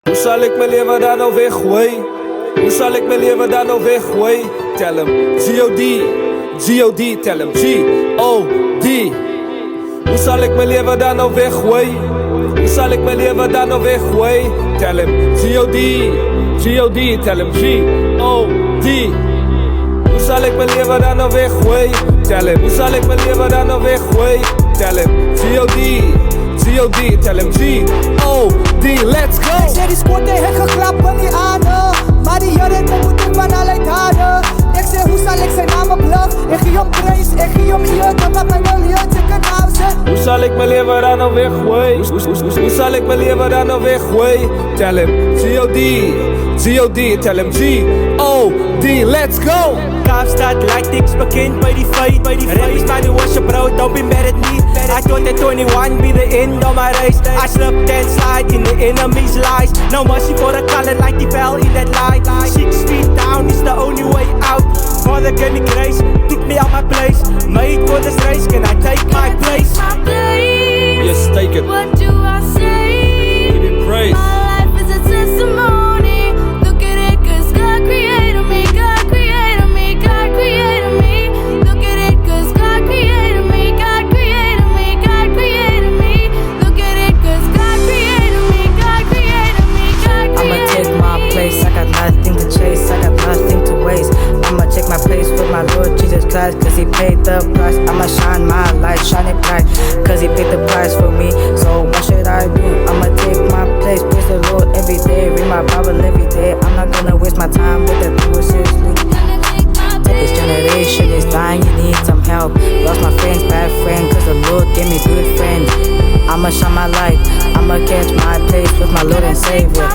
Hoe zal ik mijn leven dan nou weggooien? Hoe zal ik mijn leven dan nou weggooien? Tell hem G.O.D. G.O.D. Tell hem G.O.D. Hoe zal ik mijn leven dan nou weggooien? Hoe zal ik mijn leven dan nou weggooien? Tell hem G.O.D. G.O.D. Tell hem G.O.D. Hoe zal ik mijn leven dan nou weggooien? Tell hem. Hoe zal ik mijn leven dan nou weggooien? Tell hem G.O.D. G.O.D. Tell hem G.O.D. Let's go! Ik zeg die squad heeft geklapt niet aan. Maar die jaren moet ik van allerlei daden. Ik zeg hoe zal ik zijn naam blog? Ik geef om prijs, ik geef om je. Dan wat mijn miljoen, ik kan afzet. Hoe zal ik mijn leven dan nou weggooien? Hoe zal ik mijn leven dan nou weggooien? Tell hem G.O.D. G.O.D. Tell hem G.O.D. Let's go! Kaapstad lijkt niks bekend bij die fight. Rap is my new worship bro, don't be mad at me. I thought that 21 be the end of my race. I slipped and slide in the enemy's lies. No mercy for a color like die fell in that light. 6 feet down is the only way out. Father give me grace, took me out my place. Made for this race, can I take my place? Yes, take it. What do I say? Give him praise. My life is a testimony. Look at it, cause God created me. God created me. God created me. Look at it, cause God created me. God created me. God created me. Look at it, cause God created me. God created me. God created me. I'ma take my place, I got nothing to chase, I got nothing to waste. I'ma take my place with my Lord Jesus Christ, cause he paid the price. I'ma shine my light, shine it bright, cause he paid the price for me. So what should I do? I'ma take my place, praise the Lord every day, read my Bible every day. I'm not gonna waste my time with that people seriously. This generation is dying, you need some help. Lost my friends, bad friend, cause the Lord gave me good friends. I'ma shine my light, I'ma catch my place with my Lord and Savior.